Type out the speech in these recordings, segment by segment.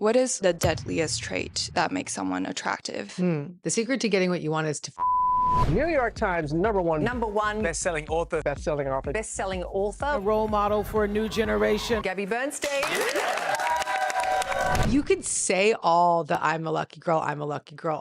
What is the deadliest trait that makes someone attractive? The secret to getting what you want is to New York Times number one best-selling author, best-selling author, A role model for a new generation. Gabby Bernstein. You could say all the I'm a lucky girl,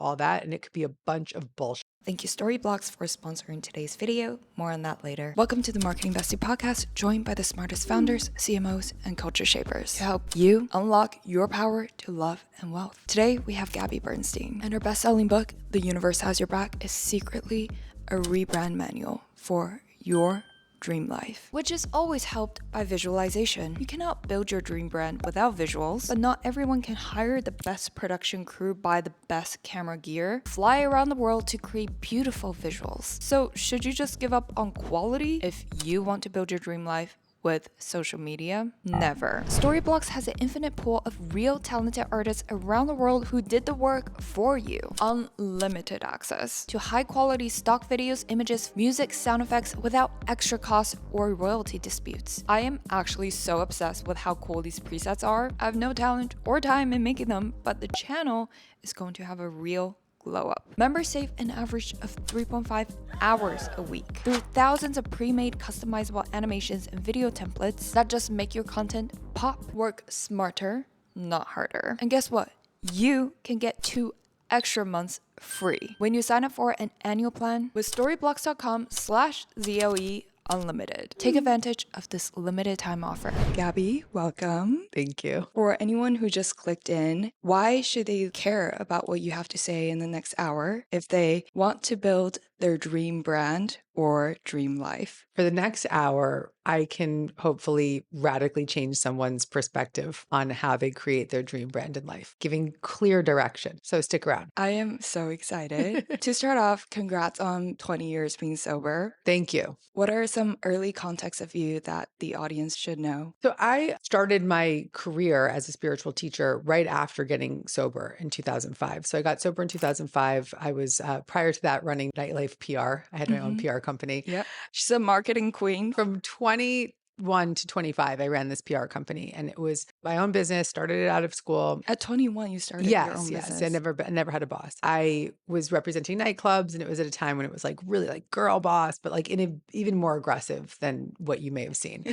all that, and it could be a bunch of bullshit. Thank you, Storyblocks, for sponsoring today's video. More on that later. Welcome to the Marketing Bestie podcast, joined by the smartest founders, CMOs, and culture shapers to help you unlock your power to love and wealth. Today, we have Gabby Bernstein, and her best-selling book, The Universe Has Your Back, is secretly a rebrand manual for your dream life, which is always helped by visualization. You cannot build your dream brand without visuals, but not everyone can hire the best production crew, buy the best camera gear, fly around the world to create beautiful visuals. So should you just give up on quality if you want to build your dream life with social media? Never. Storyblocks has an infinite pool of real talented artists around the world who did the work for you. Unlimited access to high quality stock videos, images, music, sound effects without extra costs or royalty disputes. I am actually so obsessed with how cool these presets are. I have no talent or time in making them, but the channel is going to have a real glow up. Members save an average of 3.5 hours a week through thousands of pre-made customizable animations and video templates that just make your content pop. Work smarter, not harder. And guess what? You can get 2 extra months free when you sign up for an annual plan with storyblocks.com/ZOE Unlimited. Take advantage of this limited time offer. Gabby, welcome. Thank you. For anyone who just clicked in, why should they care about what you have to say in the next hour if they want to build their dream brand or dream life? For the next hour, I can hopefully radically change someone's perspective on how they create their dream brand in life, giving clear direction. So stick around. I am so excited. To start off, congrats on 20 years being sober. Thank you. What are some early contexts of you that the audience should know? So I started my career as a spiritual teacher right after getting sober in 2005. So I got sober in 2005. I was prior to that running nightlife PR. I had my own PR company. Yeah. She's a marketing queen. From 21 to 25, I ran this PR company, and it was my own business. Started it out of school. At 21, you started your own Yes. business. I never had a boss. I was representing nightclubs, and it was at a time when it was like really like girl boss, but like even more aggressive than what you may have seen.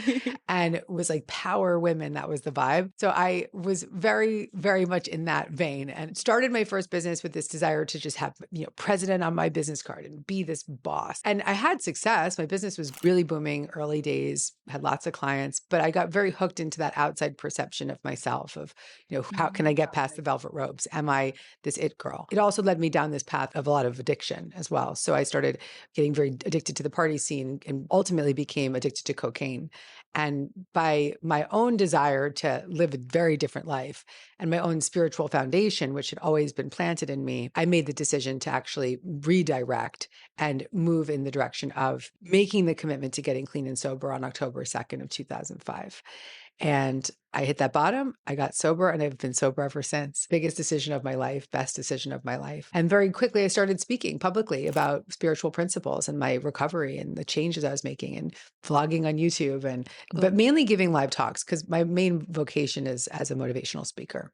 And it was like power women. That was the vibe. So I was very, very much in that vein, and started my first business with this desire to just have, president on my business card and be this boss. And I had success. My business was really booming early days, had lots of clients, but I got very hooked into that outside perception of myself of, how can I get past the velvet ropes? Am I this it girl? It also led me down this path of a lot of addiction as well. So I started getting very addicted to the party scene and ultimately became addicted to cocaine. And by my own desire to live a very different life and my own spiritual foundation, which had always been planted in me, I made the decision to actually redirect and move in the direction of making the commitment to getting clean and sober on October 2nd of 2005. And I hit that bottom, I got sober, and I've been sober ever since. Biggest decision of my life, best decision of my life. And very quickly, I started speaking publicly about spiritual principles and my recovery and the changes I was making and vlogging on YouTube, but mainly giving live talks because my main vocation is as a motivational speaker.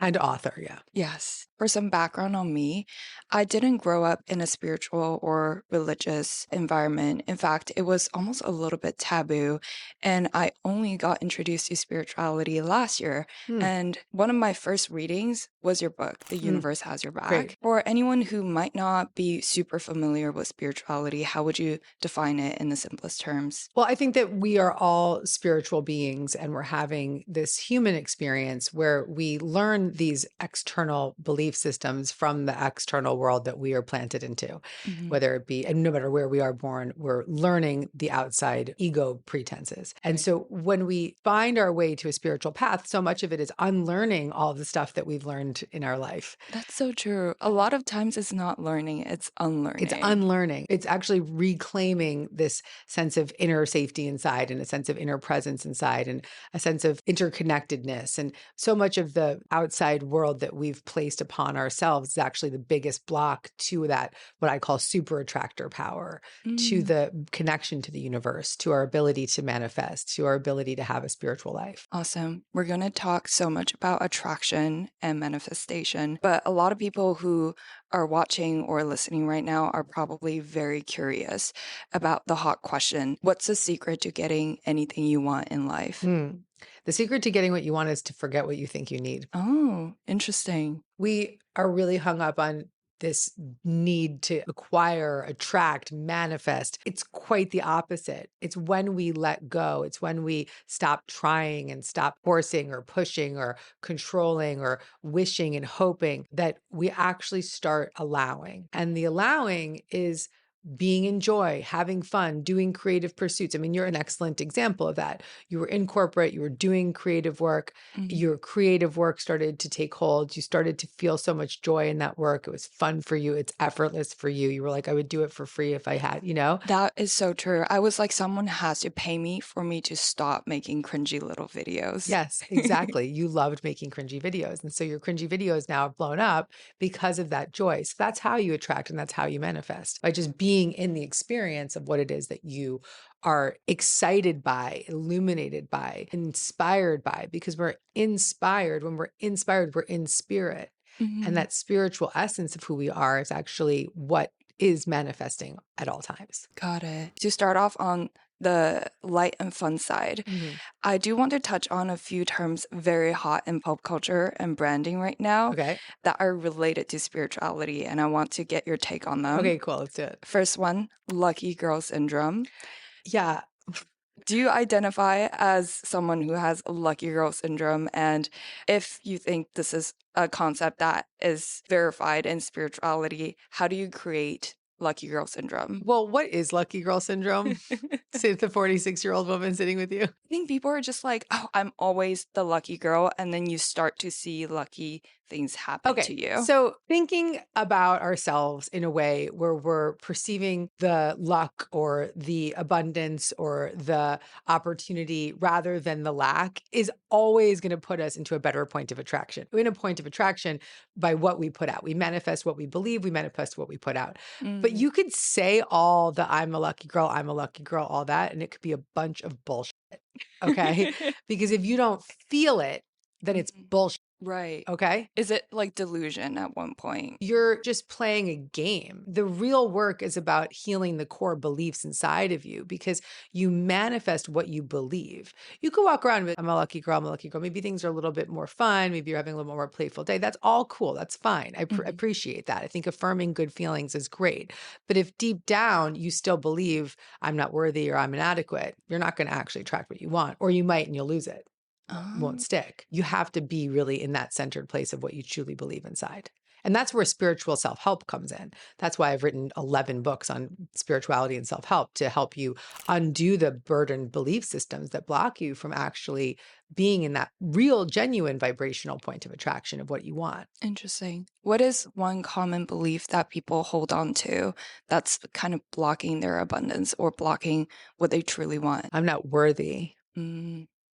And author, yeah. Yes. For some background on me, I didn't grow up in a spiritual or religious environment. In fact, it was almost a little bit taboo. And I only got introduced to spirituality last year. And one of my first readings was your book, The Universe Has Your Back. Great. For anyone who might not be super familiar with spirituality, how would you define it in the simplest terms? Well, I think that we are all spiritual beings, and we're having this human experience where we learn these external belief systems from the external world that we are planted into, whether it be, and no matter where we are born, we're learning the outside ego pretenses. And so when we find our way to a spiritual path, so much of it is unlearning all the stuff that we've learned in our life. That's so true. A lot of times it's not learning, it's unlearning. It's unlearning. It's actually reclaiming this sense of inner safety inside and a sense of inner presence inside and a sense of interconnectedness. And so much of the outside world that we've placed upon ourselves is actually the biggest block to that, what I call super attractor power, to the connection to the universe, to our ability to manifest, to our ability to have a spiritual life. Awesome. We're going to talk so much about attraction and manifestation, but a lot of people who are watching or listening right now are probably very curious about the hot question. What's the secret to getting anything you want in life? The secret to getting what you want is to forget what you think you need. Oh, interesting. We are really hung up on this need to acquire, attract, manifest. It's quite the opposite. It's when we let go. It's when we stop trying and stop forcing or pushing or controlling or wishing and hoping that we actually start allowing. And the allowing is being in joy, having fun, doing creative pursuits. I mean, you're an excellent example of that. You were in corporate, you were doing creative work. Your creative work started to take hold. You started to feel so much joy in that work. It was fun for you. It's effortless for you. You were like, I would do it for free if I had, you know? That is so true. I was like, someone has to pay me for me to stop making cringy little videos. Yes, exactly. You loved making cringy videos. And so your cringy videos now have blown up because of that joy. So that's how you attract and that's how you manifest, by just being in the experience of what it is that you are excited by, illuminated by, inspired by, because we're inspired. When we're inspired, we're in spirit. And that spiritual essence of who we are is actually what is manifesting at all times. Got it. To start off on the light and fun side, I do want to touch on a few terms very hot in pop culture and branding right now that are related to spirituality, and I want to get your take on them. Okay, cool. Let's do it. First one, lucky girl syndrome. Yeah. Do you identify as someone who has lucky girl syndrome? And if you think this is a concept that is verified in spirituality, how do you create lucky girl syndrome? Well, what is lucky girl syndrome? Say the 46-year-old woman sitting with you. I think people are just like, oh, I'm always the lucky girl. And then you start to see lucky things happen to you. So thinking about ourselves in a way where we're perceiving the luck or the abundance or the opportunity rather than the lack is always going to put us into a better point of attraction. We're in a point of attraction by what we put out. We manifest what we believe, we manifest what we put out. But you could say all the I'm a lucky girl, all that, and it could be a bunch of bullshit. Okay. Because if you don't feel it, then it's bullshit. Right. Okay. Is it like delusion at one point? You're just playing a game. The real work is about healing the core beliefs inside of you because you manifest what you believe. You could walk around with, I'm a lucky girl, I'm a lucky girl. Maybe things are a little bit more fun. Maybe you're having a little more playful day. That's all cool. That's fine. I appreciate that. I think affirming good feelings is great. But if deep down you still believe I'm not worthy or I'm inadequate, you're not going to actually attract what you want, or you might and you'll lose it. Won't stick. You have to be really in that centered place of what you truly believe inside. And that's where spiritual self-help comes in. That's why I've written 11 books on spirituality and self-help to help you undo the burdened belief systems that block you from actually being in that real, genuine vibrational point of attraction of what you want. Interesting. What is one common belief that people hold on to that's kind of blocking their abundance or blocking what they truly want? I'm not worthy.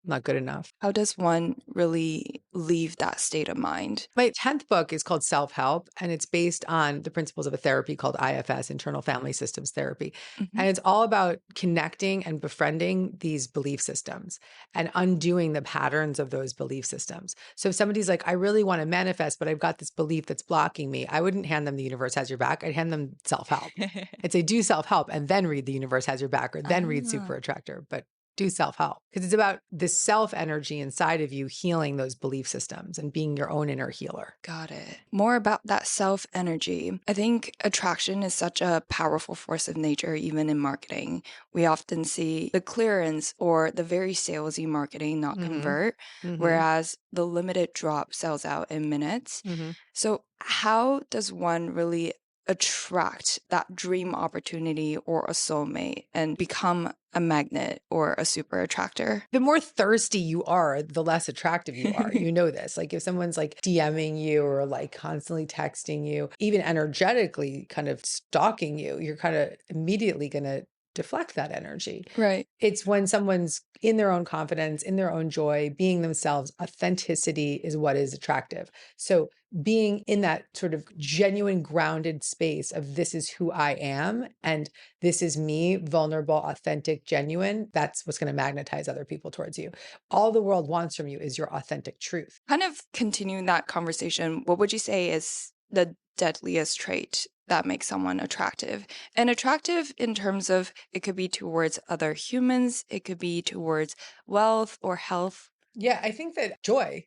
Not good enough. How does one really leave that state of mind? My 10th book is called Self-Help, and it's based on the principles of a therapy called IFS, Internal Family Systems Therapy. And it's all about connecting and befriending these belief systems and undoing the patterns of those belief systems. So if somebody's like, I really want to manifest, but I've got this belief that's blocking me, I wouldn't hand them The Universe Has Your Back. I'd hand them Self-Help. I'd say, do self-help and then read The Universe Has Your Back, or then read Super Attractor. But do self-help, because it's about the self energy inside of you healing those belief systems and being your own inner healer. Got it. More about that self energy. I think attraction is such a powerful force of nature, even in marketing. We often see the clearance or the very salesy marketing not convert, whereas the limited drop sells out in minutes. So how does one really attract that dream opportunity or a soulmate and become a magnet or a super attractor? The more thirsty you are, the less attractive you are. You know this. Like if someone's like DMing you or like constantly texting you, even energetically kind of stalking you, you're kind of immediately going to deflect that energy. Right. It's when someone's in their own confidence, in their own joy, being themselves. Authenticity is what is attractive. So being in that sort of genuine, grounded space of this is who I am and this is me, vulnerable, authentic, genuine, that's what's going to magnetize other people towards you. All the world wants from you is your authentic truth. Kind of continuing that conversation, what would you say is the deadliest trait that makes someone attractive? And attractive in terms of it could be towards other humans, it could be towards wealth or health. Yeah, I think that joy,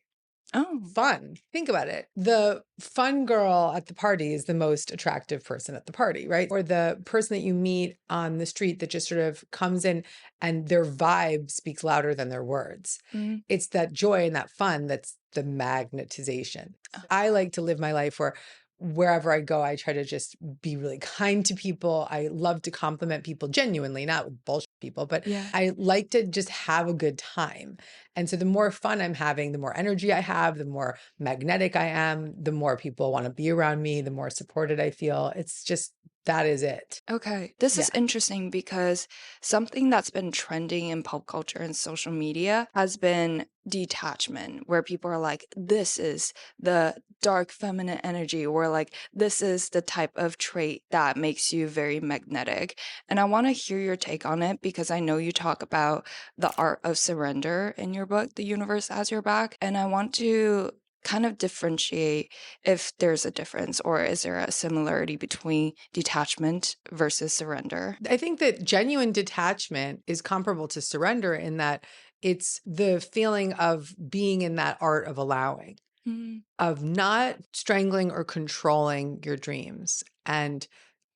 Oh, fun. Think about it. The fun girl at the party is the most attractive person at the party, right? Or the person that you meet on the street that just sort of comes in and their vibe speaks louder than their words. mm, It's that joy and that fun that's the magnetization. I like to live my life where wherever I go, I try to just be really kind to people. I love to compliment people genuinely, not with bullshit people, but yeah. I like to just have a good time. And so the more fun I'm having, the more energy I have, the more magnetic I am, the more people want to be around me, the more supported I feel. It's just, that is it. Okay. This is Yeah. interesting because something that's been trending in pop culture and social media has been detachment, where people are like, this is the dark feminine energy, or like, this is the type of trait that makes you very magnetic. And I want to hear your take on it because I know you talk about the art of surrender in your book, The Universe Has Your Back. And I want to kind of differentiate if there's a difference or is there a similarity between detachment versus surrender? I think that genuine detachment is comparable to surrender in that it's the feeling of being in that art of allowing, Mm, of not strangling or controlling your dreams and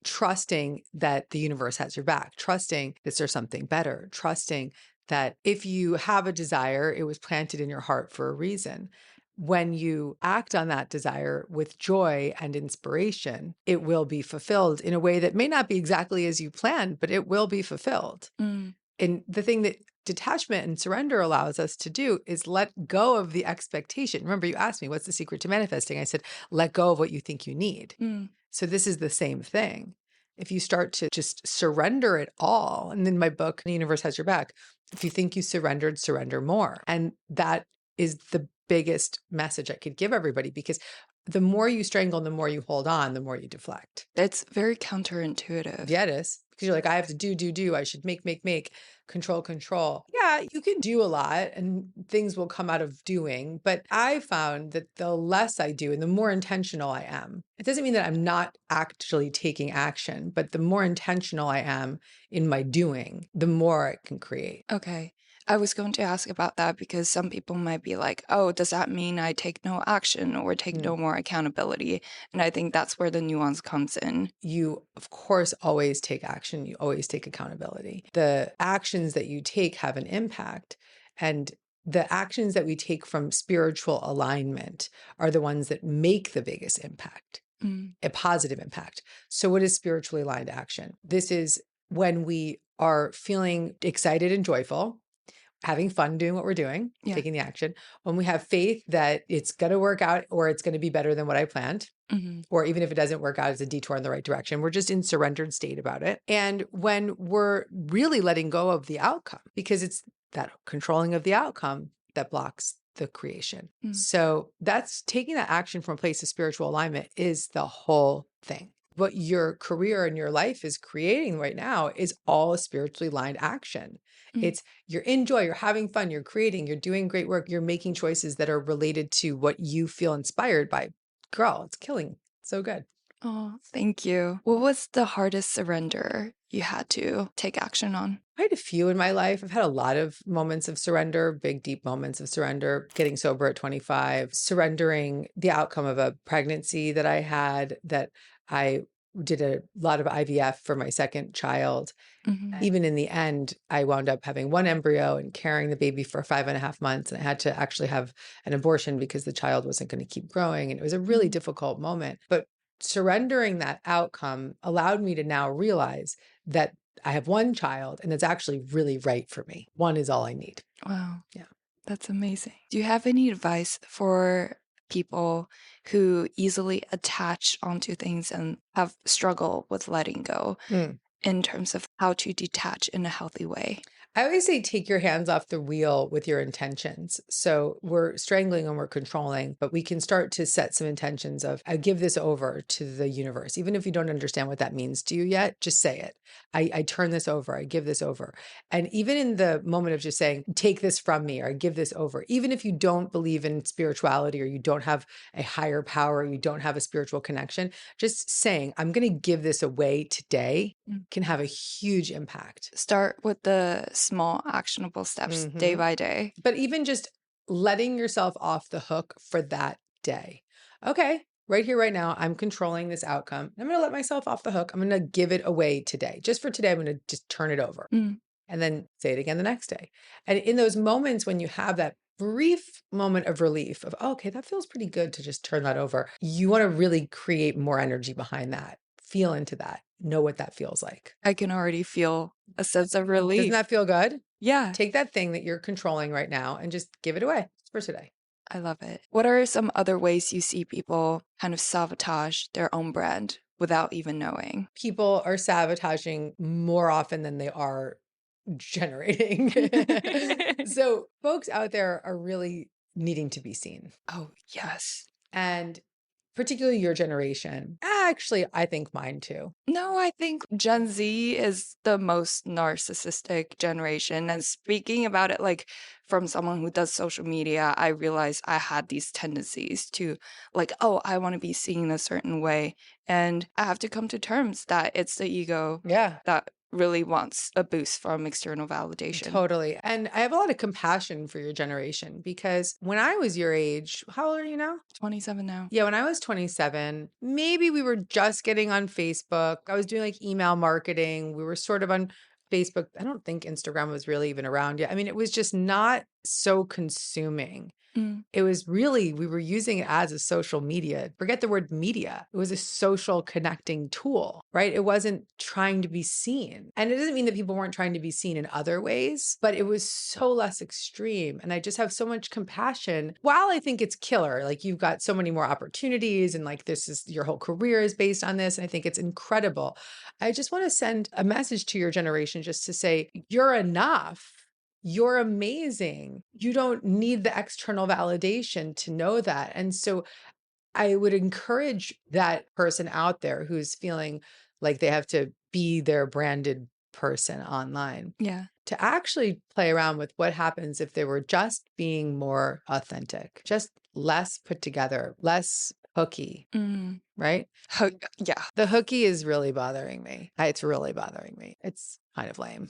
trusting that the universe has your back, trusting that there's something better, trusting that if you have a desire, it was planted in your heart for a reason. When you act on that desire with joy and inspiration, it will be fulfilled in a way that may not be exactly as you planned, but it will be fulfilled. mm, And the thing that detachment and surrender allows us to do is let go of the expectation. Remember, you asked me, what's the secret to manifesting? I said, let go of what you think you need. mm. So this is the same thing. If you start to just surrender it all, and in my book, The Universe Has Your Back, if you think you surrendered, surrender more. And that is the biggest message I could give everybody, because the more you strangle and the more you hold on, the more you deflect. It's very counterintuitive. Yeah, it is. Because you're like, I have to do. I should make, control. Yeah, you can do a lot and things will come out of doing. But I found that the less I do and the more intentional I am, it doesn't mean that I'm not actually taking action, but the more intentional I am in my doing, the more I can create. Okay. I was going to ask about that because some people might be like, oh, does that mean I take no action or take no more accountability? And I think that's where the nuance comes in. You, of course, always take action. You always take accountability. The actions that you take have an impact. And the actions that we take from spiritual alignment are the ones that make the biggest impact, a positive impact. So what is spiritually aligned action? This is when we are feeling excited and joyful, having fun doing what we're doing, Yeah. taking the action. When we have faith that it's going to work out or it's going to be better than what I planned, or even if it doesn't work out, it's a detour in the right direction. We're just in surrendered state about it. And when we're really letting go of the outcome, because it's that controlling of the outcome that blocks the creation. So that's taking that action from a place of spiritual alignment is the whole thing. What your career and your life is creating right now is all spiritually aligned action. It's you're in joy, you're having fun, you're creating, you're doing great work, you're making choices that are related to what you feel inspired by. Girl, it's killing. So good. Oh, thank you. What was the hardest surrender you had to take action on? I had a few in my life. I've had a lot of moments of surrender, big, deep moments of surrender, getting sober at 25, surrendering the outcome of a pregnancy that I had, that I did a lot of IVF for my second child. Even in the end, I wound up having one embryo and carrying the baby for 5.5 months. And I had to actually have an abortion because the child wasn't going to keep growing. And it was a really difficult moment. But surrendering that outcome allowed me to now realize that I have one child and it's actually really right for me. One is all I need. Wow. Yeah. That's amazing. Do you have any advice for people who easily attach onto things and have struggle with letting go? in terms of how to detach in a healthy way? I always say take your hands off the wheel with your intentions. So we're strangling and we're controlling, but we can start to set some intentions of, I give this over to the universe. Even if you don't understand what that means to you yet, just say it. I turn this over. I give this over. And even in the moment of just saying, take this from me, or I give this over, even if you don't believe in spirituality, or you don't have a higher power, or you don't have a spiritual connection, just saying, I'm going to give this away today can have a huge impact. Start with the small actionable steps day by day. But even just letting yourself off the hook for that day. Okay, right here, right now, I'm controlling this outcome. I'm going to let myself off the hook. I'm going to give it away today. Just for today, I'm going to just turn it over and then say it again the next day. And in those moments when you have that brief moment of relief of, oh, okay, that feels pretty good to just turn that over, you want to really create more energy behind that. Feel into that. Know what that feels like. I can already feel a sense of relief. Doesn't that feel good? Yeah. Take that thing that you're controlling right now and just give it away for today. I love it. What are some other ways you see people kind of sabotage their own brand without even knowing? People are sabotaging more often than they are generating. So folks out there are really needing to be seen. Oh, yes. And particularly your generation. Actually, I think mine too. No, I think Gen Z is the most narcissistic generation. And speaking about it, like from someone who does social media, I realized I had these tendencies to like, oh, I want to be seen a certain way. And I have to come to terms that it's the ego that really wants a boost from external validation. Totally. And I have a lot of compassion for your generation because when I was your age, how old are you now? 27 now. Yeah, when I was 27, maybe we were just getting on Facebook. I was doing like email marketing. We were sort of on Facebook. I don't think Instagram was really even around yet. I mean, it was just not so consuming. It was really, we were using it as a social media. Forget the word media. It was a social connecting tool, right? It wasn't trying to be seen. And it doesn't mean that people weren't trying to be seen in other ways, but it was so less extreme. And I just have so much compassion. While I think it's killer, like you've got so many more opportunities and like this is your whole career is based on this. And I think it's incredible. I just want to send a message to your generation just to say, you're enough. You're amazing. You don't need the external validation to know that. And so I would encourage that person out there who's feeling like they have to be their branded person online. Yeah. To actually play around with what happens if they were just being more authentic, just less put together, less hooky, right? Yeah. The hooky is really bothering me. It's really bothering me. It's kind of lame.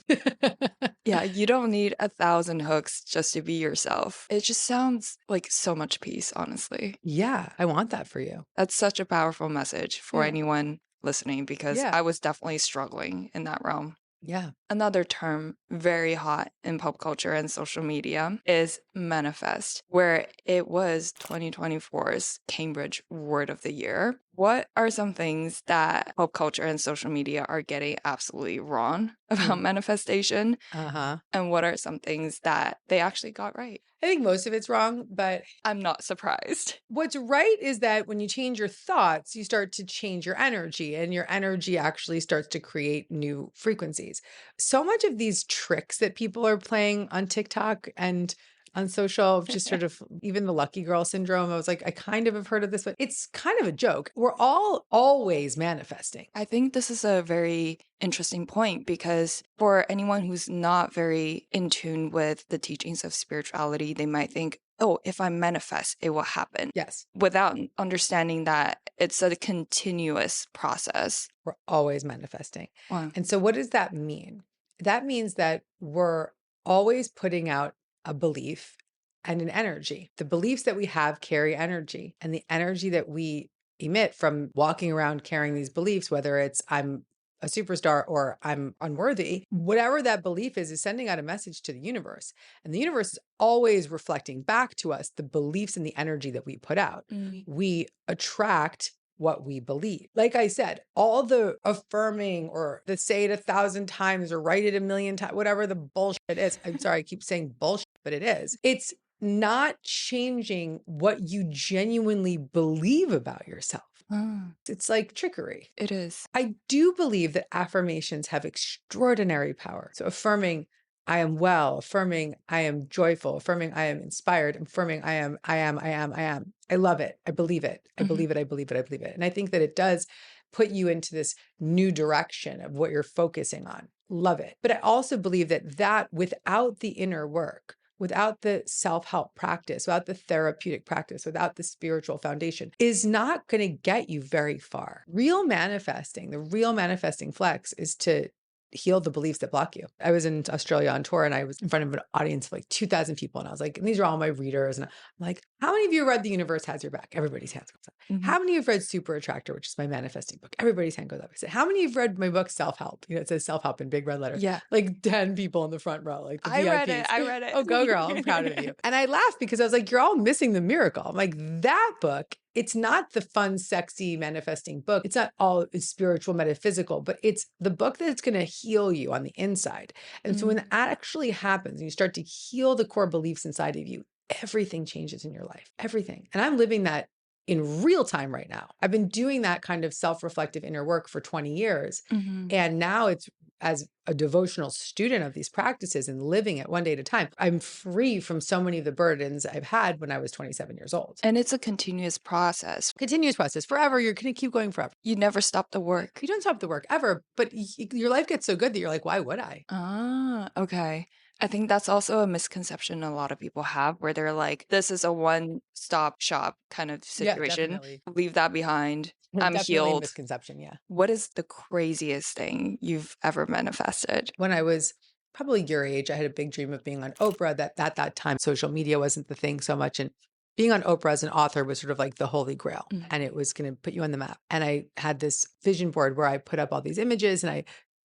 Yeah, you don't need 1,000 hooks just to be yourself. It just sounds like so much peace, honestly. Yeah, I want that for you. That's such a powerful message for anyone listening because I was definitely struggling in that realm. Yeah. Another term very hot in pop culture and social media is manifest, where it was 2024's Cambridge Word of the Year. What are some things that pop culture and social media are getting absolutely wrong about manifestation? And what are some things that they actually got right? I think most of it's wrong, but I'm not surprised. What's right is that when you change your thoughts, you start to change your energy, and your energy actually starts to create new frequencies. So much of these tricks that people are playing on TikTok and on social, just sort of even the lucky girl syndrome. I was like, I kind of have heard of this, but it's kind of a joke. We're all always manifesting. I think this is a very interesting point because for anyone who's not very in tune with the teachings of spirituality, they might think, oh, if I manifest, it will happen. Yes. Without understanding that it's a continuous process. We're always manifesting. Wow. And so what does that mean? That means that we're always putting out a belief and an energy. The beliefs that we have carry energy, and the energy that we emit from walking around carrying these beliefs, whether it's I'm a superstar or I'm unworthy, whatever that belief is sending out a message to the universe. And the universe is always reflecting back to us the beliefs and the energy that we put out. We attract what we believe. Like I said, all the affirming or the say it 1,000 times or write it 1,000,000 times, whatever the bullshit is. I'm sorry, I keep saying bullshit, but it is. It's not changing what you genuinely believe about yourself. Ah, It's like trickery. it is. I do believe that affirmations have extraordinary power. So affirming I am well, affirming I am joyful, affirming I am inspired, affirming I am, I am, I am, I am. I love it. I believe it. I believe it. I believe it. I believe it. And I think that it does put you into this new direction of what you're focusing on. Love it. But I also believe that without the inner work, without the self-help practice, without the therapeutic practice, without the spiritual foundation, is not going to get you very far. The real manifesting flex is to heal the beliefs that block you. I was in Australia on tour and I was in front of an audience of like 2,000 people. And I was like, and these are all my readers. And I'm like, how many of you read The Universe Has Your Back? Everybody's hands goes up. How many of you have read Super Attractor, which is my manifesting book? Everybody's hand goes up. I said, how many of you have read my book, Self-Help? It says self-help in big red letters. Yeah. Like 10 people in the front row, like the I read VIPs. it. I read it. Oh, go girl. I'm proud of you. And I laughed because I was like, you're all missing the miracle. I'm like, that book, it's not the fun, sexy manifesting book. It's not all spiritual, metaphysical, but it's the book that's going to heal you on the inside. And so when that actually happens and you start to heal the core beliefs inside of you, everything changes in your life, everything. And I'm living that in real time right now. I've been doing that kind of self-reflective inner work for 20 years. And now it's as a devotional student of these practices and living it one day at a time, I'm free from so many of the burdens I've had when I was 27 years old. And it's a continuous process. Continuous process forever. You're going to keep going forever. You never stop the work. You don't stop the work ever, but your life gets so good that you're like, why would I? Ah, okay. I think that's also a misconception a lot of people have where they're like, this is a one-stop shop kind of situation. definitely. Leave that behind. I'm Definitely a healed. misconception, yeah. What is the craziest thing you've ever manifested? When I was probably your age, I had a big dream of being on Oprah. That at that time, social media wasn't the thing so much. And being on Oprah as an author was sort of like the holy grail. And it was going to put you on the map. And I had this vision board where I put up all these images and I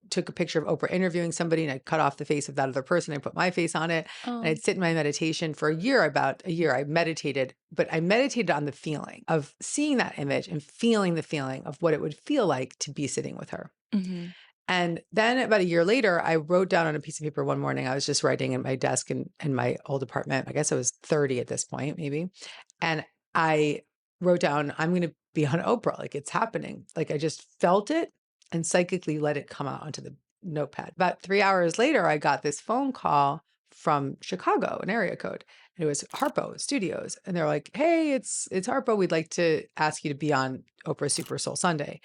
took a picture of Oprah interviewing somebody and I cut off the face of that other person. I put my face on it and I'd sit in my meditation for about a year. I meditated, but I meditated on the feeling of seeing that image and feeling the feeling of what it would feel like to be sitting with her. And then about a year later, I wrote down on a piece of paper one morning, I was just writing at my desk in my old apartment. I guess I was 30 at this point, maybe. And I wrote down, I'm going to be on Oprah. Like it's happening. Like I just felt it and psychically let it come out onto the notepad. About 3 hours later, I got this phone call from Chicago, an area code. And it was Harpo Studios. And they're like, hey, it's Harpo. We'd like to ask you to be on Oprah Super Soul Sunday.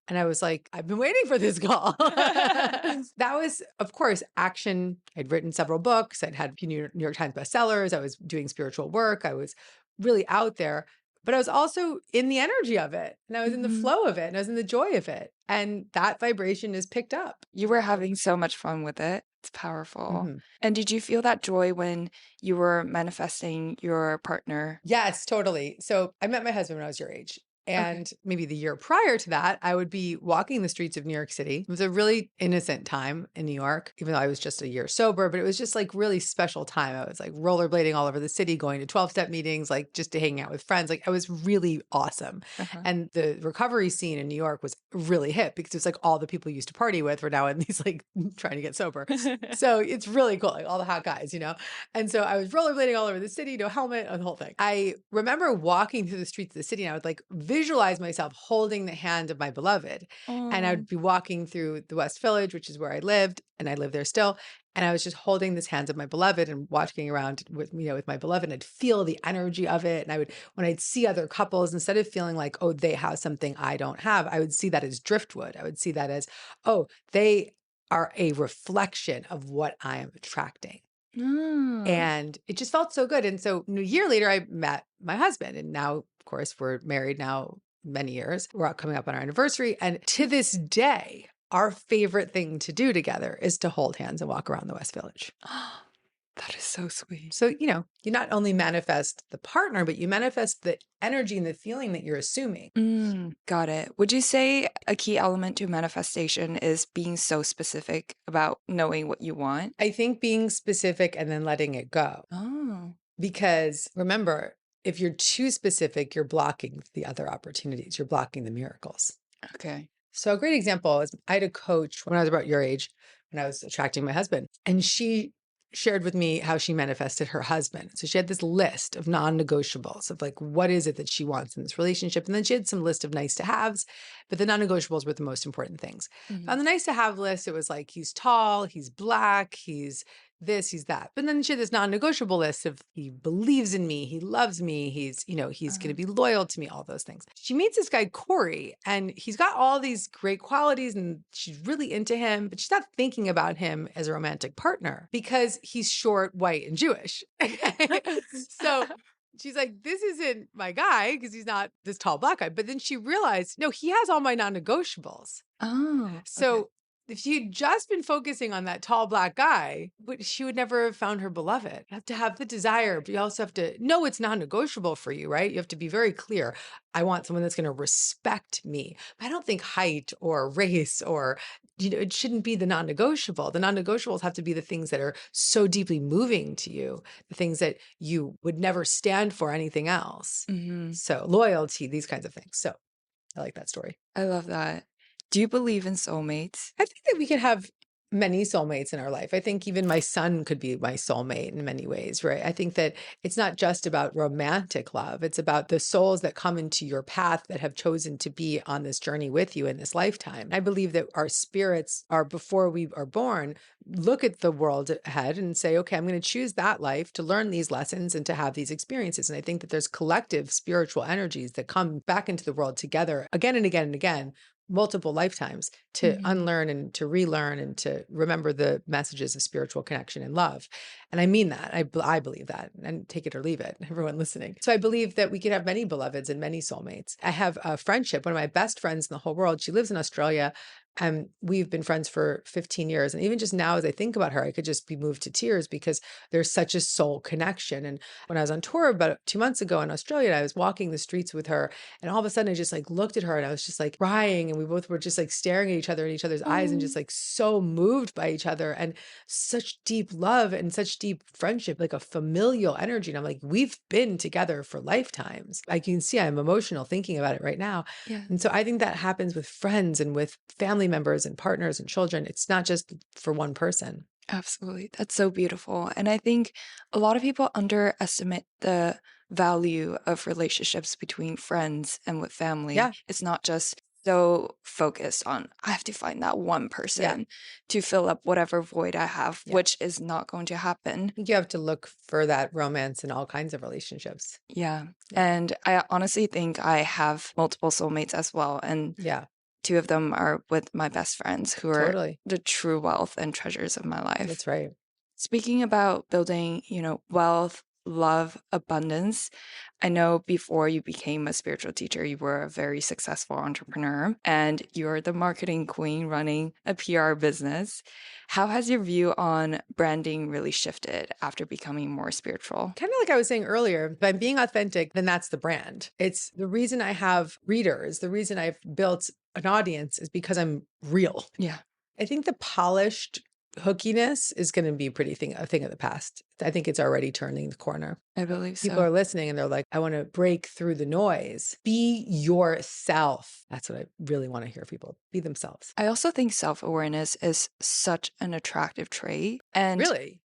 And I was like, I've been waiting for this call. That was, of course, action. I'd written several books. I'd had New York Times bestsellers. I was doing spiritual work. I was really out there. But I was also in the energy of it. And I was in the flow of it. And I was in the joy of it. And that vibration is picked up. You were having so much fun with it. It's powerful. And did you feel that joy when you were manifesting your partner? Yes, totally. So I met my husband when I was your age. And maybe the year prior to that, I would be walking the streets of New York City. It was a really innocent time in New York, even though I was just a year sober, but it was just like really special time. I was like rollerblading all over the city, going to 12-step meetings, like just to hang out with friends. Like I was really awesome. And the recovery scene in New York was really hip because it's like all the people you used to party with were now in these like trying to get sober. So it's really cool. Like all the hot guys, you know? And so I was rollerblading all over the city, no helmet, and the whole thing. I remember walking through the streets of the city and I would like visualize myself holding the hand of my beloved. And I would be walking through the West Village, which is where I lived, and I live there still. And I was just holding this hands of my beloved and walking around with, you know, with my beloved, and I'd feel the energy of it. And I would, when I'd see other couples, instead of feeling like, oh, they have something I don't have, I would see that as driftwood. I would see that as, oh, they are a reflection of what I am attracting. And it just felt so good. And so a year later, I met my husband, and now, of course, we're married now many years. We're coming up on our anniversary. And to this day, our favorite thing to do together is to hold hands and walk around the West Village. That is so sweet. So, you know, you not only manifest the partner, but you manifest the energy and the feeling that you're assuming. Got it. Would you say a key element to manifestation is being so specific about knowing what you want? I think being specific and then letting it go. Because remember, if you're too specific, you're blocking the other opportunities. You're blocking the miracles. Okay. So a great example is I had a coach when I was about your age, when I was attracting my husband, and she shared with me how she manifested her husband. So she had this list of non-negotiables of like, what is it that she wants in this relationship? And then she had some list of nice to haves, but the non-negotiables were the most important things. On the nice to have list, it was like, he's tall, he's black, he's this, he's that. But then she had this non-negotiable list of he believes in me, he loves me, he's going to be loyal to me, all those things. She meets this guy, Corey, and he's got all these great qualities and she's really into him, but she's not thinking about him as a romantic partner because he's short, white, and Jewish. So she's like, this isn't my guy because he's not this tall black guy. But then she realized, no, he has all my non-negotiables. Oh, So if she had just been focusing on that tall black guy, she would never have found her beloved. You have to have the desire, but you also have to know it's non-negotiable for you, right? You have to be very clear. I want someone that's going to respect me. I don't think height or race or, it shouldn't be the non-negotiable. The non-negotiables have to be the things that are so deeply moving to you, the things that you would never stand for anything else. So loyalty, these kinds of things. So I like that story. I love that. Do you believe in soulmates? I think that we can have many soulmates in our life. I think even my son could be my soulmate in many ways, right? I think that it's not just about romantic love. It's about the souls that come into your path that have chosen to be on this journey with you in this lifetime. I believe that our spirits are, before we are born, look at the world ahead and say, okay, I'm going to choose that life to learn these lessons and to have these experiences. And I think that there's collective spiritual energies that come back into the world together again and again and again, multiple lifetimes, to unlearn and to relearn and to remember the messages of spiritual connection and love. And I mean that. I believe that, and take it or leave it, everyone listening. So I believe that we could have many beloveds and many soulmates. I have a friendship, one of my best friends in the whole world. She lives in Australia. And we've been friends for 15 years. And even just now, as I think about her, I could just be moved to tears because there's such a soul connection. And when I was on tour about 2 months ago in Australia, I was walking the streets with her. And all of a sudden, I just like looked at her and I was just like crying. And we both were just like staring at each other in each other's eyes and just like so moved by each other, and such deep love and such deep friendship, like a familial energy. And I'm like, we've been together for lifetimes. I can see I'm emotional thinking about it right now. Yeah. And so I think that happens with friends and with family members and partners and children. It's not just for one person. Absolutely. That's so beautiful. And I think a lot of people underestimate the value of relationships between friends and with family. Yeah. It's not just so focused on, I have to find that one person to fill up whatever void I have, which is not going to happen. I think you have to look for that romance in all kinds of relationships. Yeah. And I honestly think I have multiple soulmates as well. And two of them are with my best friends who are the true wealth and treasures of my life. That's right. Speaking about building, wealth, love, abundance, I know before you became a spiritual teacher, you were a very successful entrepreneur and you're the marketing queen running a PR business. How has your view on branding really shifted after becoming more spiritual? Kind of like I was saying earlier, by being authentic, then that's the brand. It's the reason I have readers, the reason I've built an audience is because I'm real. Yeah. I think the polished hookiness is going to be a thing of the past. I think it's already turning the corner. I believe so. People are listening and they're like, I want to break through the noise. Be yourself. That's what I really want to hear people be themselves. I also think self-awareness is such an attractive trait and really,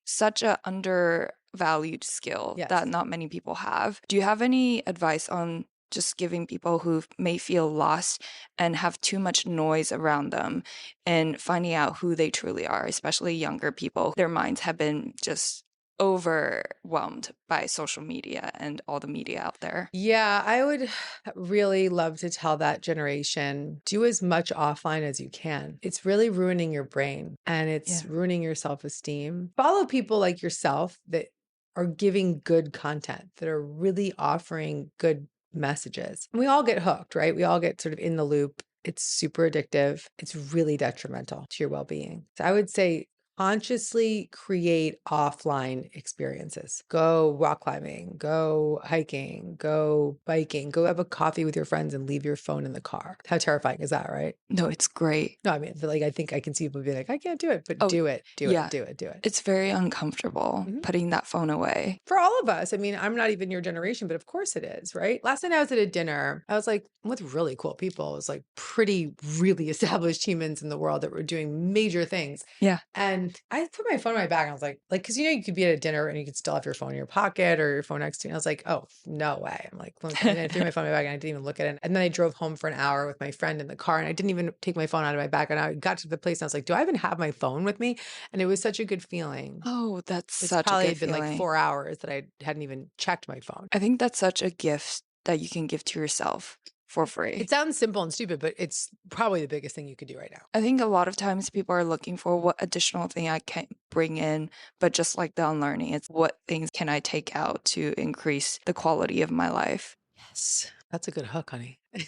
such an undervalued skill that not many people have. Do you have any advice on just giving people who may feel lost and have too much noise around them and finding out who they truly are, especially younger people? Their minds have been just overwhelmed by social media and all the media out there. Yeah, I would really love to tell that generation, do as much offline as you can. It's really ruining your brain and it's ruining your self-esteem. Follow people like yourself that are giving good content, that are really offering good messages. We all get hooked, right? We all get sort of in the loop. It's super addictive. It's really detrimental to your well-being. So I would say consciously create offline experiences. Go rock climbing, go hiking, go biking, go have a coffee with your friends and leave your phone in the car. How terrifying is that, right? No, it's great. No, I mean, I think I can see people being like, I can't do it, but do it. It's very uncomfortable putting that phone away. For all of us. I mean, I'm not even your generation, but of course it is, right? Last night I was at a dinner. I was like with really cool people. It was like really established humans in the world that were doing major things. Yeah. And And I put my phone in my bag. And I was like, because you could be at a dinner and you could still have your phone in your pocket or your phone next to you. And I was like, oh, no way. I'm like, and then I threw my phone in my bag and I didn't even look at it. And then I drove home for an hour with my friend in the car and I didn't even take my phone out of my bag. And I got to the place and I was like, do I even have my phone with me? And it was such a good feeling. Oh, that's It's such a probably good been feeling. like 4 hours that I hadn't even checked my phone. I think that's such a gift that you can give to yourself for free. It sounds simple and stupid, but it's probably the biggest thing you could do right now. I think a lot of times people are looking for what additional thing I can bring in, but just like the unlearning, it's what things can I take out to increase the quality of my life. Yes. That's a good hook, honey. We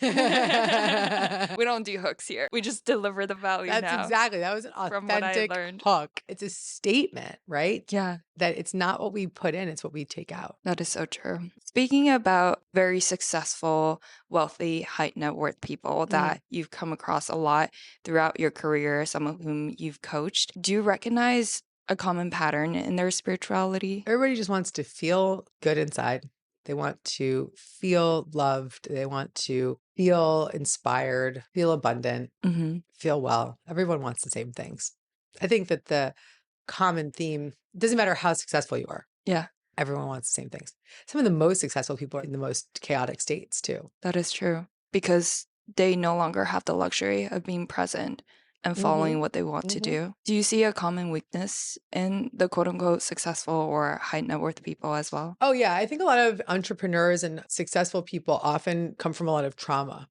don't do hooks here. We just deliver the value That's now. exactly. That was an from what I authentic learned. hook. It's a statement, right? Yeah, That it's not what we put in, it's what we take out. that is so true. Speaking about very successful, wealthy, high net worth people that you've come across a lot throughout your career, some of whom you've coached, do you recognize a common pattern in their spirituality? Everybody just wants to feel good inside. They want to feel loved. They want to feel inspired, feel abundant, feel well. Everyone wants the same things. I think that the common theme, it doesn't matter how successful you are. Yeah, Everyone wants the same things. Some of the most successful people are in the most chaotic states too. that is true because they no longer have the luxury of being present and following what they want to do. Do you see a common weakness in the quote unquote successful or high net worth people as well? Oh, yeah. I think a lot of entrepreneurs and successful people often come from a lot of trauma,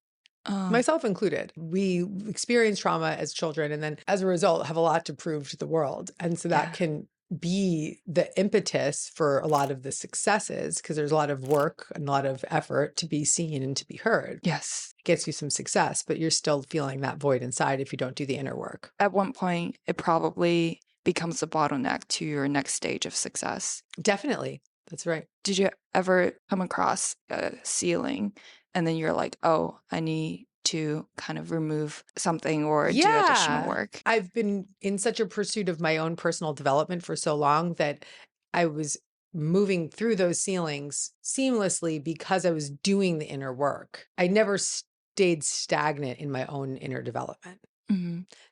myself included. We experience trauma as children and then as a result have a lot to prove to the world. And so that can be the impetus for a lot of the successes because there's a lot of work and a lot of effort to be seen and to be heard. Yes. It gets you some success, but you're still feeling that void inside if you don't do the inner work. At one point, it probably becomes a bottleneck to your next stage of success. Definitely. That's right. Did you ever come across a ceiling and then you're like, oh, I need to kind of remove something or do additional work? I've been in such a pursuit of my own personal development for so long that I was moving through those ceilings seamlessly because I was doing the inner work. I never stayed stagnant in my own inner development.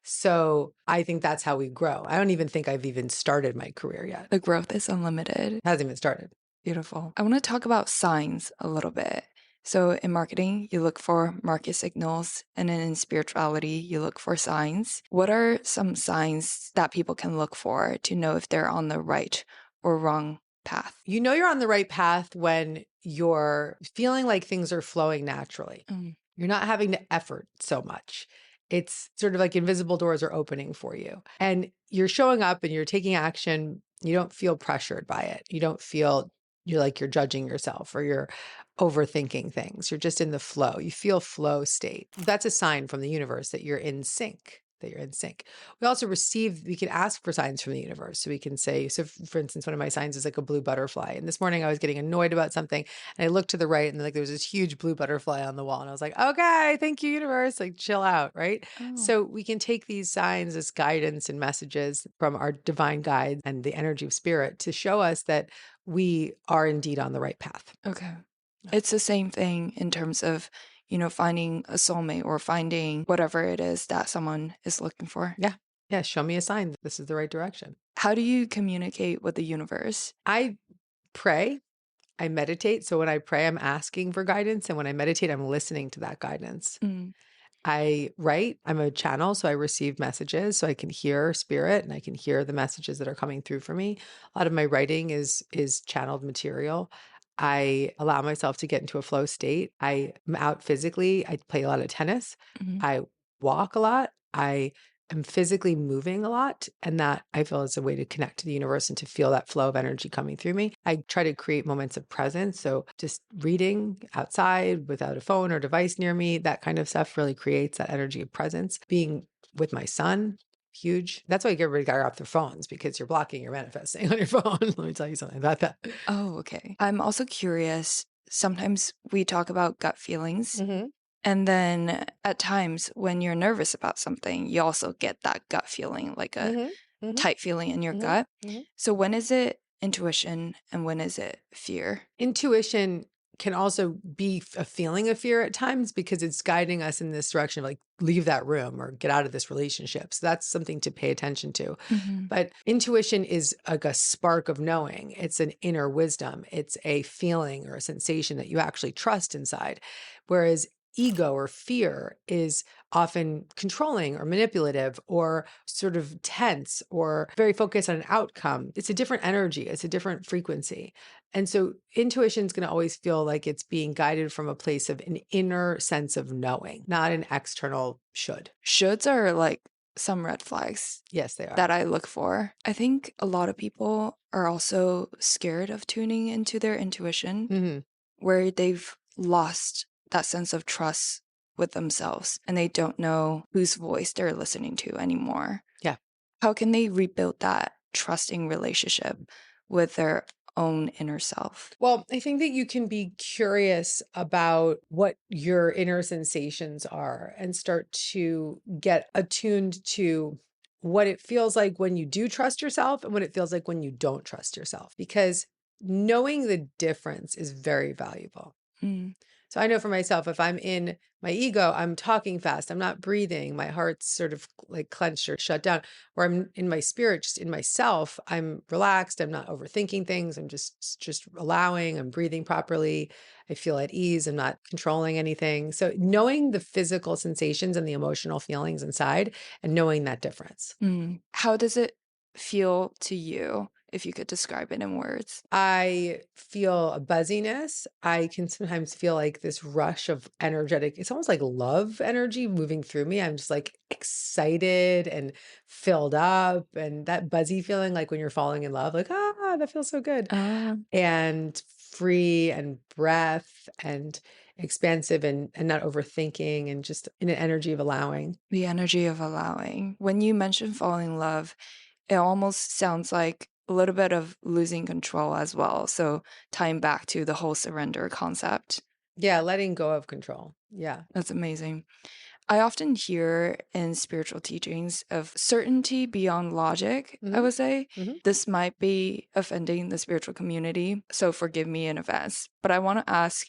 So I think that's how we grow. I don't even think I've even started my career yet. The growth is unlimited. It hasn't even started. Beautiful. I want to talk about signs a little bit. So in marketing, you look for market signals, and then in spirituality, you look for signs. What are some signs that people can look for to know if they're on the right or wrong path? You know you're on the right path when you're feeling like things are flowing naturally. You're not having to effort so much. It's sort of like invisible doors are opening for you. And you're showing up and you're taking action. You don't feel pressured by it. You don't feel you're judging yourself or you're overthinking things. You're just in the flow. You feel flow state. That's a sign from the universe that you're in sync. We also we can ask for signs from the universe. So we can say, for instance, one of my signs is like a blue butterfly. And this morning I was getting annoyed about something and I looked to the right and there was this huge blue butterfly on the wall. And I was like, okay, thank you, universe. Like chill out, right? So we can take these signs as guidance and messages from our divine guides and the energy of spirit to show us that we are indeed on the right path. Okay. It's the same thing in terms of, finding a soulmate or finding whatever it is that someone is looking for. Yeah. Show me a sign that this is the right direction. How do you communicate with the universe? I pray. I meditate. So when I pray, I'm asking for guidance. And when I meditate, I'm listening to that guidance. I write. I'm a channel. So I receive messages. So I can hear spirit and I can hear the messages that are coming through for me. A lot of my writing is channeled material. I allow myself to get into a flow state. I am out physically. I play a lot of tennis. I walk a lot. I am physically moving a lot. And that I feel is a way to connect to the universe and to feel that flow of energy coming through me. I try to create moments of presence. So just reading outside without a phone or device near me, that kind of stuff really creates that energy of presence. Being with my son, huge. That's why everybody got off their phones because you're blocking your manifesting on your phone. Let me tell you something about that. Oh, okay. I'm also curious. Sometimes we talk about gut feelings. And then at times when you're nervous about something, you also get that gut feeling, like a tight feeling in your gut. So when is it intuition and when is it fear? Intuition can also be a feeling of fear at times because it's guiding us in this direction of like, leave that room or get out of this relationship. So that's something to pay attention to. But intuition is like a spark of knowing. It's an inner wisdom. It's a feeling or a sensation that you actually trust inside. Whereas ego or fear is often controlling or manipulative or sort of tense or very focused on an outcome. It's a different energy. It's a different frequency. And so intuition is going to always feel like it's being guided from a place of an inner sense of knowing, not an external should. Shoulds are like some red flags Yes, they are. that I look for. I think a lot of people are also scared of tuning into their intuition, where they've lost that sense of trust with themselves and they don't know whose voice they're listening to anymore. Yeah. How can they rebuild that trusting relationship with their own inner self? Well, I think that you can be curious about what your inner sensations are and start to get attuned to what it feels like when you do trust yourself and what it feels like when you don't trust yourself, because knowing the difference is very valuable. So I know for myself, if I'm in my ego, I'm talking fast, I'm not breathing, my heart's sort of like clenched or shut down. Or I'm in my spirit, just in myself, I'm relaxed, I'm not overthinking things, I'm just allowing, I'm breathing properly, I feel at ease, I'm not controlling anything. So knowing the physical sensations and the emotional feelings inside and knowing that difference. How does it feel to you, if you could describe it in words? I feel a buzziness. I can sometimes feel like this rush of energetic, it's almost like love energy moving through me. I'm just like excited and filled up, and that buzzy feeling like when you're falling in love, like, that feels so good. And free and breath and expansive and not overthinking and just in an energy of allowing. The energy of allowing. When you mention falling in love, it almost sounds like a little bit of losing control as well. So tying back to the whole surrender concept. Yeah, letting go of control. Yeah. That's amazing. I often hear in spiritual teachings of certainty beyond logic, I would say. This might be offending the spiritual community, so forgive me in advance. But I want to ask,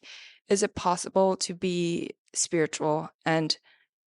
is it possible to be spiritual and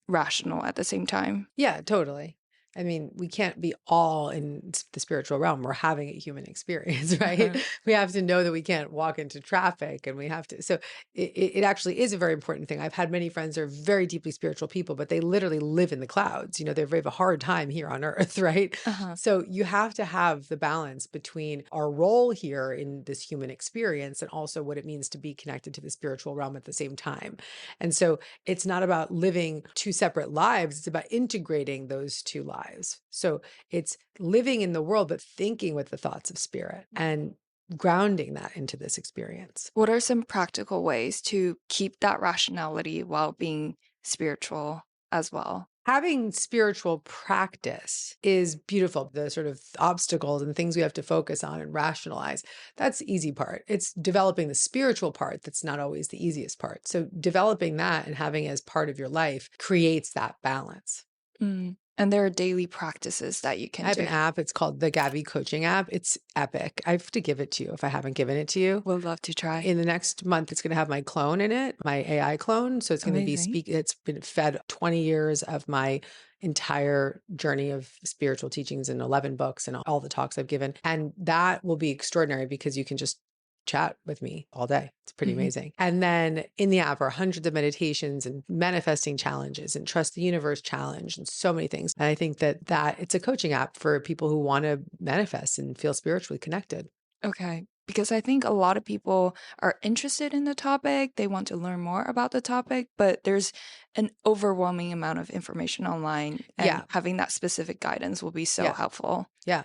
rational at the same time? Yeah, totally. I mean, we can't be all in the spiritual realm. We're having a human experience, right? We have to know that we can't walk into traffic and we have to. So it actually is a very important thing. I've had many friends that are very deeply spiritual people, but they literally live in the clouds. You know, they have a hard time here on earth, right? So you have to have the balance between our role here in this human experience and also what it means to be connected to the spiritual realm at the same time. And so it's not about living two separate lives. It's about integrating those two lives. So it's living in the world, but thinking with the thoughts of spirit and grounding that into this experience. What are some practical ways to keep that rationality while being spiritual as well? Having spiritual practice is beautiful. The sort of obstacles and things we have to focus on and rationalize, that's the easy part. It's developing the spiritual part that's not always the easiest part. So developing that and having it as part of your life creates that balance. And there are daily practices that you can I have do. an app. It's called the Gabby coaching app. It's epic. I have to give it to you if I haven't given it to you. Would love to try. In the next month, it's going to have my clone in it, my AI clone. So it's going to be Amazing. it's been fed 20 years of my entire journey of spiritual teachings and 11 books and all the talks I've given. And that will be extraordinary because you can just chat with me all day. It's pretty amazing. And then in the app are hundreds of meditations and manifesting challenges and trust the universe challenge and so many things. And I think that it's a coaching app for people who want to manifest and feel spiritually connected. Okay. Because I think a lot of people are interested in the topic. They want to learn more about the topic, but there's an overwhelming amount of information online. And having that specific guidance will be so helpful. Yeah.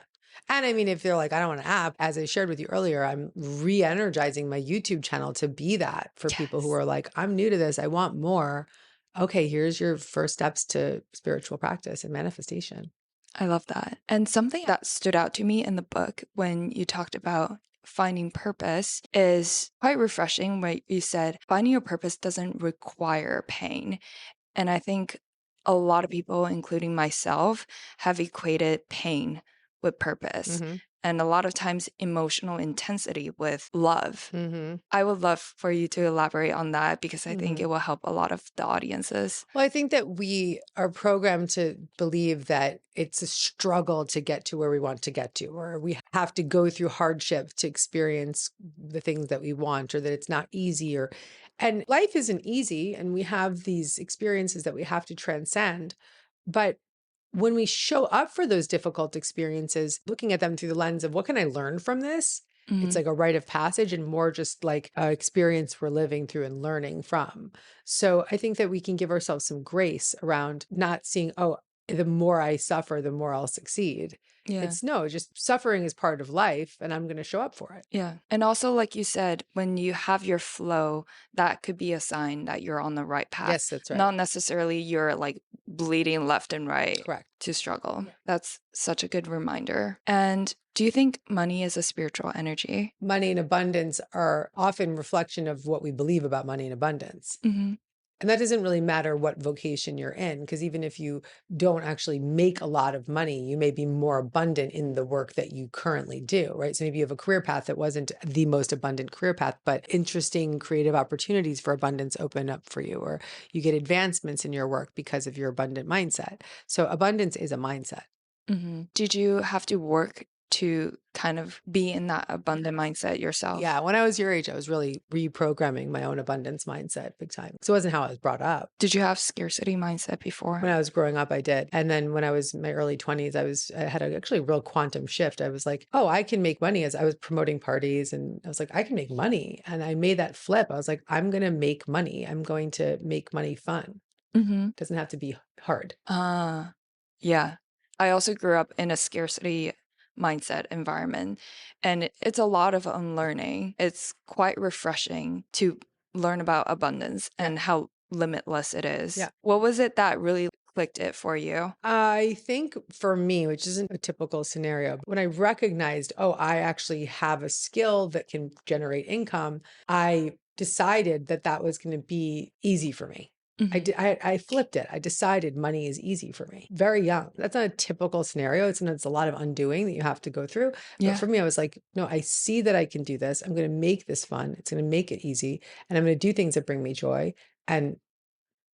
And I mean, if they're like, I don't want an app, as I shared with you earlier, I'm re-energizing my YouTube channel to be that for people who are like, I'm new to this, I want more. Okay, here's your first steps to spiritual practice and manifestation. I love that. And something that stood out to me in the book when you talked about finding purpose is quite refreshing. What you said, finding your purpose doesn't require pain. And I think a lot of people, including myself, have equated pain with purpose. and a lot of times emotional intensity with love. Mm-hmm. I would love for you to elaborate on that because I think Mm-hmm. it will help a lot of the audiences. Well, I think that we are programmed to believe that it's a struggle to get to where we want to get to, or we have to go through hardship to experience the things that we want, or that it's not easy, and life isn't easy, and we have these experiences that we have to transcend. But when we show up for those difficult experiences, looking at them through the lens of what can I learn from this? It's like a rite of passage and more just like an experience we're living through and learning from. So I think that we can give ourselves some grace around not seeing, oh, the more I suffer, the more I'll succeed. Yeah. It's no, just suffering is part of life and I'm going to show up for it. Yeah. And also, like you said, when you have your flow, that could be a sign that you're on the right path. Yes, that's right. Not necessarily you're like bleeding left and right Correct. to struggle. That's such a good reminder. And do you think money is a spiritual energy? Money and abundance are often reflection of what we believe about money and abundance. Mm-hmm. And that doesn't really matter what vocation you're in, because even if you don't actually make a lot of money, you may be more abundant in the work that you currently do, right? So maybe you have a career path that wasn't the most abundant career path, but interesting creative opportunities for abundance open up for you, or you get advancements in your work because of your abundant mindset. So abundance is a mindset. Mm-hmm. Did you have to work to kind of be in that abundant mindset yourself? Yeah, when I was your age, I was really reprogramming my own abundance mindset big time. So it wasn't how I was brought up. Did you have scarcity mindset before? When I was growing up, I did. And then when I was in my early 20s, I had actually a real quantum shift. I was like, oh, I can make money, as I was promoting parties. And I was like, I can make money. And I made that flip. I was like, I'm going to make money. I'm going to make money fun. Mm-hmm. It doesn't have to be hard. Yeah. I also grew up in a scarcity mindset environment, and it's a lot of unlearning. It's quite refreshing to learn about abundance and how limitless it is. Yeah. What was it that really clicked it for you? I think for me, which isn't a typical scenario, but when I recognized, oh, I actually have a skill that can generate income, I decided that that was going to be easy for me. I flipped it. I decided money is easy for me. Very young. That's not a typical scenario. It's a lot of undoing that you have to go through. Yeah. But for me, I was like, no, I see that I can do this. I'm going to make this fun. It's going to make it easy. And I'm going to do things that bring me joy. And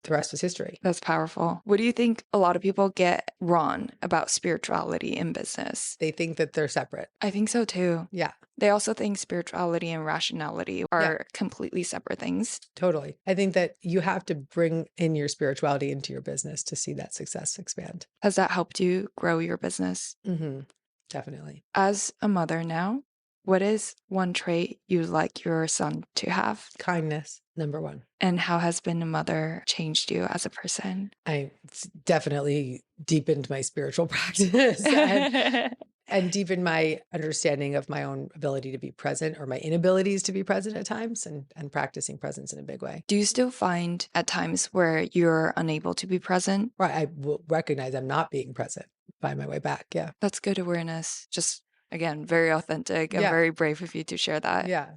the rest was history. That's powerful. What do you think a lot of people get wrong about spirituality in business? They think that they're separate. I think so too. Yeah. They also think spirituality and rationality are completely separate things. Totally. I think that you have to bring in your spirituality into your business to see that success expand. Has that helped you grow your business? Mm-hmm. Definitely. As a mother now, what is one trait you'd like your son to have? Kindness, number one. And how has being a mother changed you as a person? It's definitely deepened my spiritual practice and deepened my understanding of my own ability to be present, or my inabilities to be present at times, and practicing presence in a big way. Do you still find at times where you're unable to be present? Right. I will recognize I'm not being present, find my way back. Yeah. That's good awareness. Just, again, very authentic and very brave of you to share that. Yeah.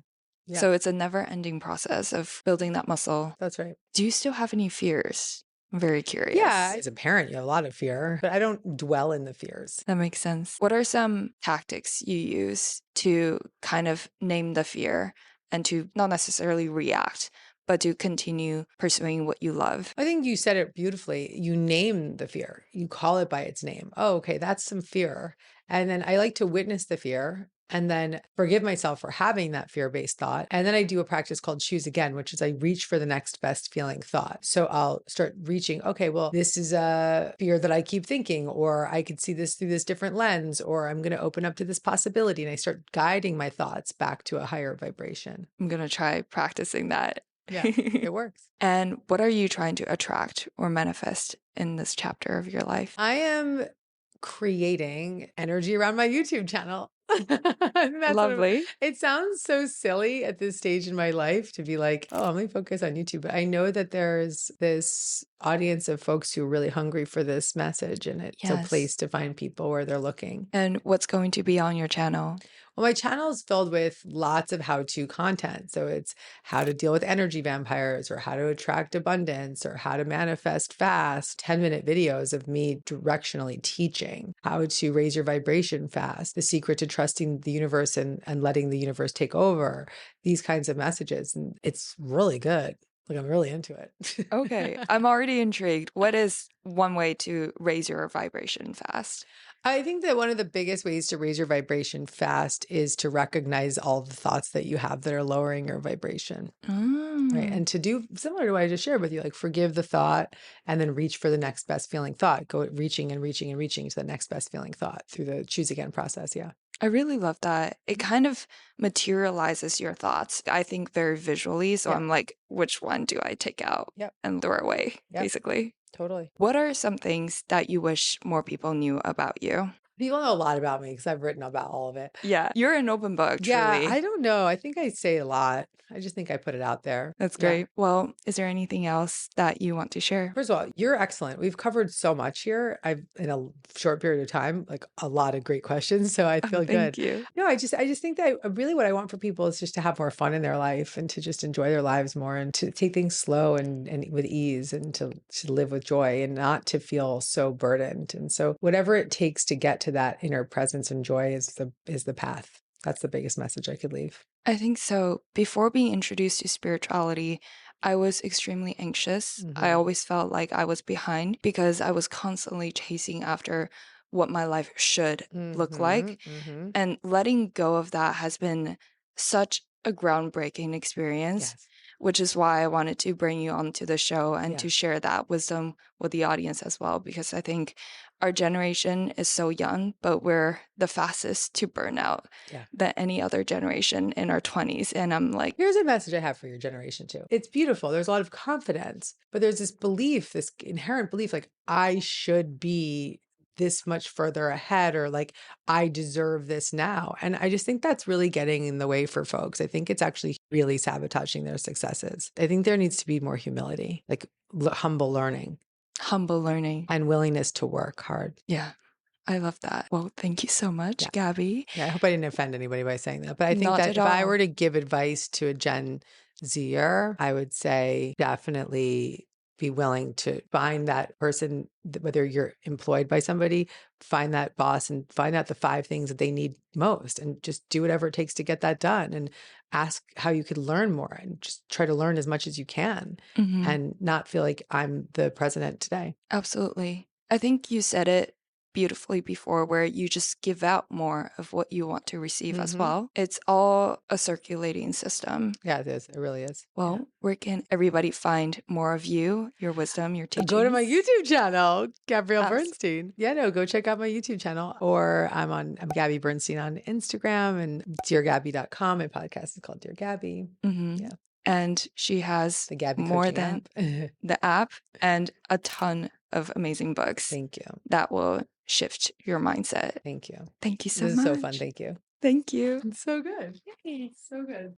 Yeah. So it's a never-ending process of building that muscle. That's right. Do you still have any fears? I'm very curious. Yeah. As a parent, you have a lot of fear, but I don't dwell in the fears. That makes sense. What are some tactics you use to kind of name the fear and to not necessarily react, but to continue pursuing what you love? I think you said it beautifully. You name the fear. You call it by its name. Oh, okay, that's some fear. And then I like to witness the fear and then forgive myself for having that fear-based thought. And then I do a practice called choose again, which is I reach for the next best feeling thought. So I'll start reaching, okay, well, this is a fear that I keep thinking, or I could see this through this different lens, or I'm going to open up to this possibility. And I start guiding my thoughts back to a higher vibration. I'm going to try practicing that. Yeah, it works. And what are you trying to attract or manifest in this chapter of your life? I am creating energy around my YouTube channel. Lovely. It sounds so silly at this stage in my life to be like, oh, I'm going to focus on YouTube. But I know that there's this audience of folks who are really hungry for this message, and it's a place to find people where they're looking. And what's going to be on your channel? Well, my channel is filled with lots of how-to content. So it's how to deal with energy vampires, or how to attract abundance, or how to manifest fast, 10-minute videos of me directionally teaching how to raise your vibration fast, the secret to trusting the universe and letting the universe take over, these kinds of messages. And it's really good. Like, I'm really into it. Okay, I'm already intrigued. What is one way to raise your vibration fast? I think that one of the biggest ways to raise your vibration fast is to recognize all the thoughts that you have that are lowering your vibration. Right. And to do similar to what I just shared with you, like forgive the thought and then reach for the next best feeling thought. Go reaching and reaching and reaching to the next best feeling thought through the choose again process. Yeah. I really love that. It kind of materializes your thoughts, I think, very visually. So Yep. I'm like, which one do I take out Yep. and throw away, Yep. basically? Totally. What are some things that you wish more people knew about you? People know a lot about me because I've written about all of it. Yeah, you're an open book, Yeah, truly. I don't know. I think I say a lot. I just think I put it out there. That's Yeah. great. Well, is there anything else that you want to share? First of all, you're excellent. We've covered so much here. I've in a short period of time, like a lot of great questions. So I feel Thank good. you. No, I just think that really what I want for people is just to have more fun in their life and to just enjoy their lives more and to take things slow and with ease and to live with joy and not to feel so burdened. And so whatever it takes to get to that inner presence and joy is the path. That's the biggest message I could leave. I think so. Before being introduced to spirituality, I was extremely anxious. I always felt like I was behind because I was constantly chasing after what my life should look like. And letting go of that has been such a groundbreaking experience, Yes. which is why I wanted to bring you onto the show and Yeah. to share that wisdom with the audience as well, because I think our generation is so young, but we're the fastest to burn out Yeah. than any other generation in our 20s. And I'm like, Here's a message I have for your generation too. It's beautiful. There's a lot of confidence, but there's this belief, this inherent belief, like I should be this much further ahead, or like I deserve this now. And I just think that's really getting in the way for folks. I think it's actually really sabotaging their successes. I think there needs to be more humility, like humble learning and willingness to work hard. Yeah, I love that. Well, thank you so much, Yeah. Gabby. Yeah, I hope I didn't offend anybody by saying that. But I think Not that at if I all. were to give advice to a Gen Zer, I would say definitely be willing to find that person, whether you're employed by somebody, find that boss and find out the 5 things that they need most and just do whatever it takes to get that done and ask how you could learn more and just try to learn as much as you can and not feel like I'm the president today. Absolutely. I think you said it beautifully before, where you just give out more of what you want to receive as well. It's all a circulating system. Yeah, it is. It really is. Well, where can everybody find more of you, your wisdom, your teachings? Go to my YouTube channel, Gabrielle Abs- Bernstein. Yeah, no, go check out my YouTube channel. Or I'm Gabby Bernstein on Instagram and deargabby.com. My podcast is called Dear Gabby. Yeah. And she has The Gabby more coaching than app. the app and a ton of amazing books Thank you. that will shift your mindset. Thank you. Thank you so This much. is so fun. Thank you. Thank you. It's so good. Yay, it's so good.